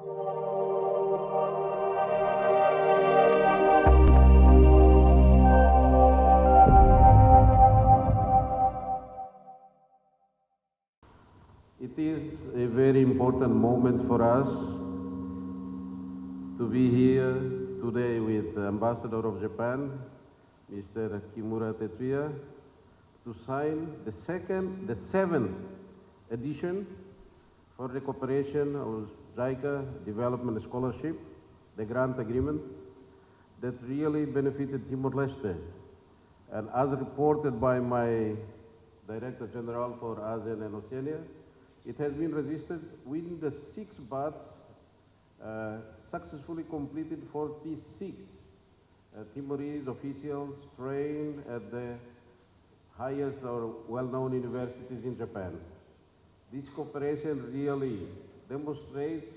It is a very important moment for us to be here today with the Ambassador of Japan, Mr. Kimura Tetsuya, to sign the seventh edition for the cooperation of JICA Development Scholarship, the grant agreement that really benefited Timor-Leste. And as reported by my Director General for ASEAN and Oceania, it has been registered within the 6 months, successfully completed 46 Timorese officials trained at the highest or well-known universities in Japan. This cooperation really demonstrates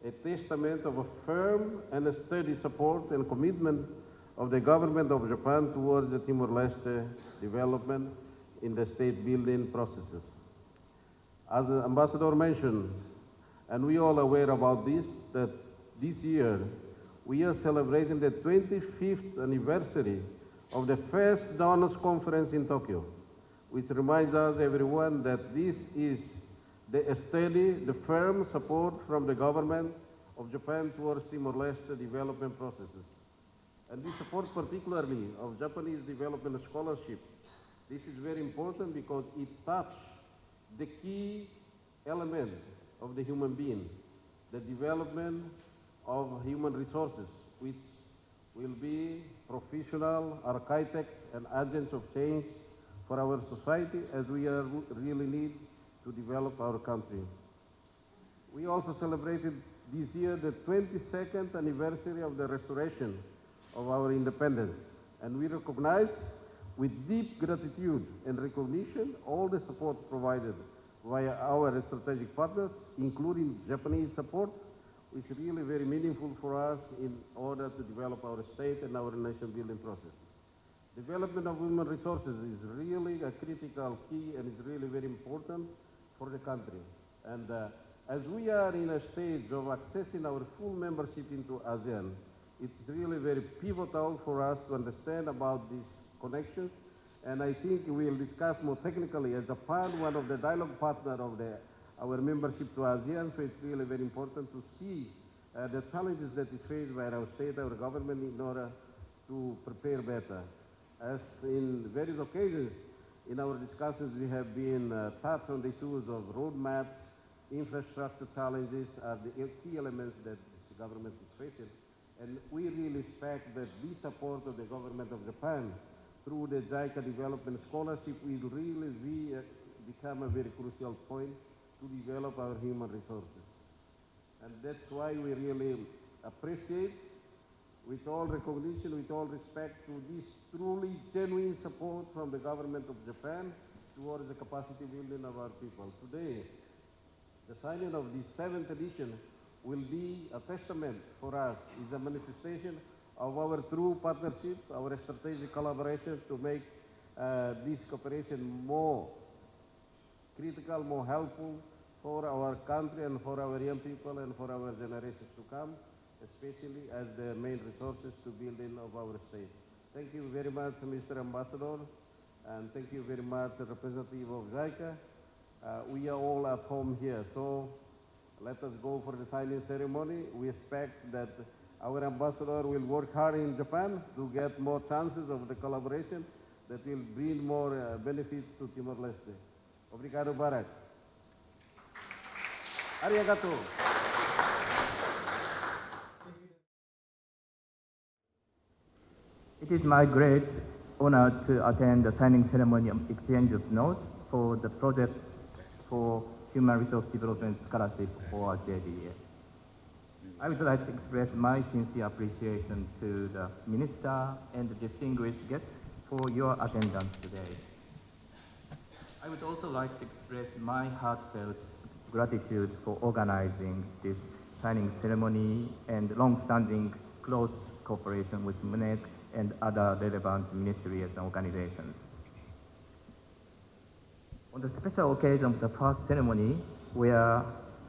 a testament of a firm and a steady support and commitment of the government of Japan towards the Timor-Leste development in the state-building processes. As the Ambassador mentioned, and we all aware about this, that this year we are celebrating the 25th anniversary of the first Donors Conference in Tokyo, which reminds us, everyone, that this is the steady, the firm support from the government of Japan towards Timor-Leste development processes. And this support particularly of Japanese development scholarship, this is very important because it touches the key element of the human being, the development of human resources, which will be professional architects and agents of change for our society as we are really need to develop our country. We also celebrated this year the 22nd anniversary of the restoration of our independence, and we recognize with deep gratitude and recognition all the support provided via our strategic partners, including Japanese support, which is really very meaningful for us in order to develop our state and our nation building process. Development of human resources is really a critical key and is really very important for the country. And as we are in a stage of accessing our full membership into ASEAN, it's really very pivotal for us to understand about these connections. And I think we'll discuss more technically as Japan, one of the dialogue partners of our membership to ASEAN, so it's really very important to see the challenges that is faced by our state, our government, in order to prepare better. As in various occasions in our discussions, we have been touched on the issues of roadmaps, infrastructure challenges are the key elements that this government is facing. And we really expect that the support of the government of Japan through the JICA Development Scholarship will really become a very crucial point to develop our human resources. And that's why we really appreciate, with all recognition, with all respect, to this truly genuine support from the government of Japan towards the capacity building of our people. Today, the signing of the 7th edition will be a testament for us, is a manifestation of our true partnership, our strategic collaboration to make this cooperation more critical, more helpful for our country and for our young people and for our generations to come, especially as the main resources to building of our state. Thank you very much, Mr. Ambassador, and thank you very much, representative of JICA. We are all at home here, so let us go for the signing ceremony. We expect that our ambassador will work hard in Japan to get more chances of the collaboration that will bring more benefits to Timor-Leste. Obrigado, Barack. Arigato. It is my great honor to attend the signing ceremony of exchange of notes for the project for Human Resource Development Scholarship for JDA. I would like to express my sincere appreciation to the Minister and the distinguished guests for your attendance today. I would also like to express my heartfelt gratitude for organizing this signing ceremony and long-standing close cooperation with MNEK and other relevant ministries and organizations. On the special occasion of the first ceremony, where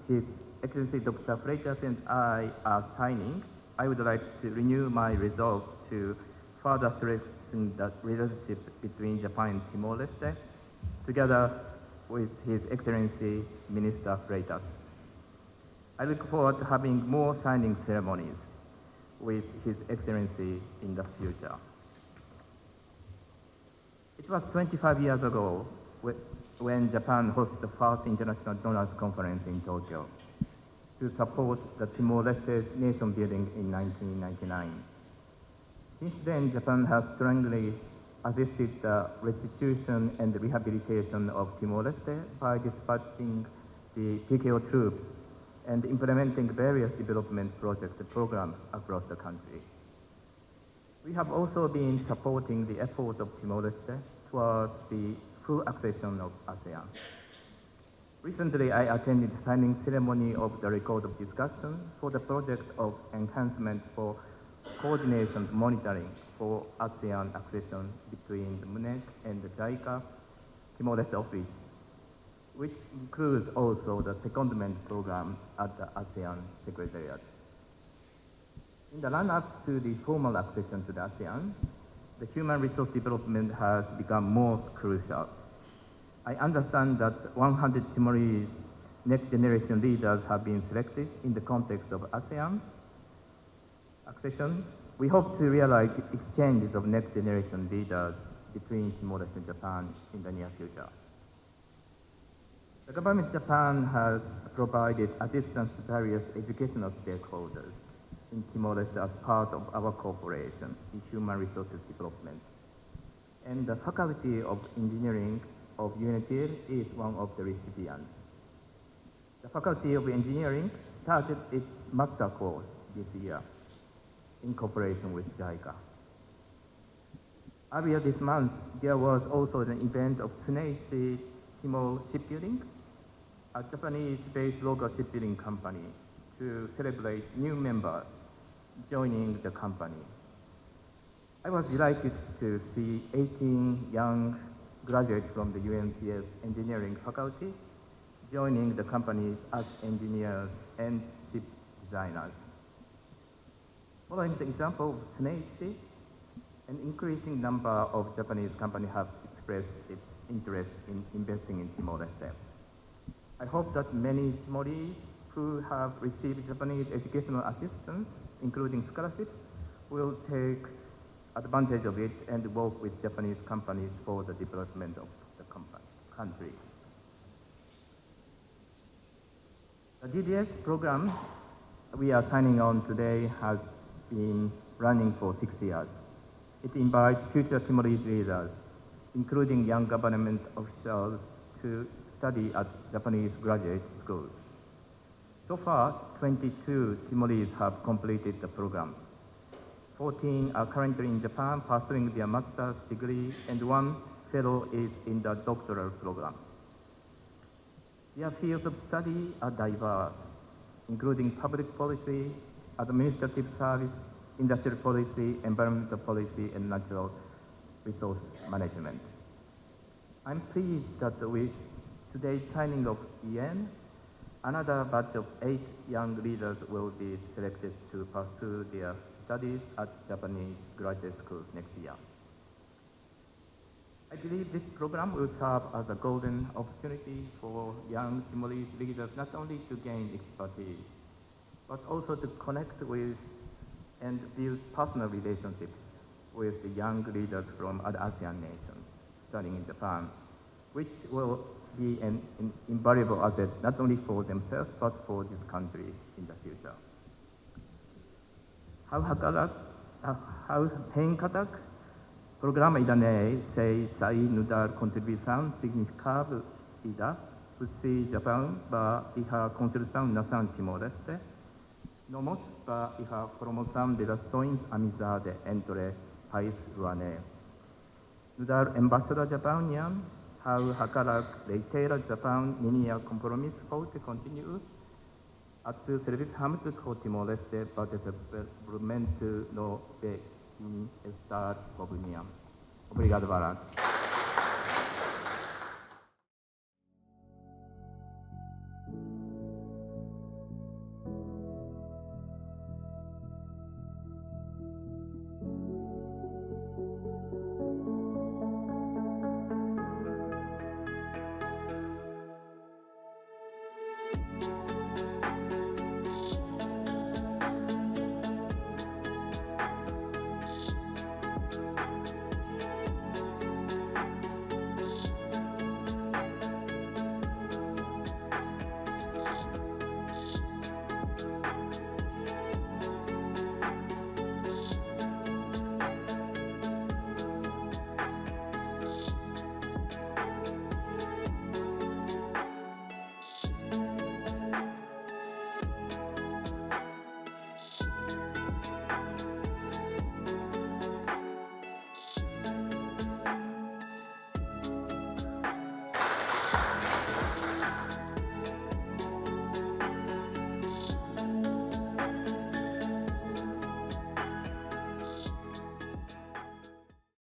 His Excellency Dr. Freitas and I are signing, I would like to renew my resolve to further strengthen the relationship between Japan and Timor-Leste, together with His Excellency Minister Freitas. I look forward to having more signing ceremonies with His Excellency in the future. It was 25 years ago when Japan hosted the first International Donors Conference in Tokyo to support the Timor-Leste's nation building in 1999. Since then, Japan has strongly assisted the restitution and rehabilitation of Timor-Leste by dispatching the PKO troops and implementing various development projects and programs across the country. We have also been supporting the efforts of Timor-Leste towards the full accession of ASEAN. Recently, I attended the signing ceremony of the record of discussion for the project of enhancement for coordination monitoring for ASEAN accession between the MNEK and the JICA Timor-Leste office, which includes also the secondment program at the ASEAN Secretariat. In the run-up to the formal accession to the ASEAN, the human resource development has become more crucial. I understand that 100 Timorese next generation leaders have been selected in the context of ASEAN accession. We hope to realize exchanges of next generation leaders between Timor-Leste and Japan in the near future. The government of Japan has provided assistance to various educational stakeholders in Timor-Leste as part of our cooperation in human resources development. And the Faculty of Engineering of UNITIL is one of the recipients. The Faculty of Engineering started its master course this year in cooperation with JICA. Earlier this month, there was also an event of Tsuneishi Timor Shipbuilding, a Japanese-based local shipbuilding company, to celebrate new members joining the company. I was delighted to see 18 young graduates from the UNTS engineering faculty joining the company as engineers and ship designers. Following the example of Tsuneishi, an increasing number of Japanese companies have expressed its interest in investing in Timor-Leste. I hope that many Timorese who have received Japanese educational assistance, including scholarships, will take advantage of it and work with Japanese companies for the development of the country. The DDS program we are signing on today has been running for 6 years. It invites future Timorese leaders, including young government officials, to study at Japanese graduate schools. So far, 22 Timorese have completed the program. 14 are currently in Japan pursuing their master's degree, and 1 fellow is in the doctoral program. Their fields of study are diverse, including public policy, administrative service, industrial policy, environmental policy, and natural resource management. I'm pleased that with today's signing of EN, another batch of 8 young leaders will be selected to pursue their studies at Japanese graduate schools next year. I believe this program will serve as a golden opportunity for young Timorese leaders not only to gain expertise, but also to connect with and build personal relationships with the young leaders from other ASEAN nations studying in Japan, which will be an invaluable asset not only for themselves but for this country in the future. 𝐓𝐻𝐿𝐻𝐿 programa idane sei sai nudar contribuição significativa se Japão para a construção nação Timor-Leste, nomos para a promoção de relações amizade entre países ruanês. Nudar Embaixador Japaun 𝐓𝐻𝐿𝐻𝐿 reitera Japan minha compromisso forte continuo a serviço com Timor-Leste para o desenvolvimento no bem-estar da União. Obrigado, Barack.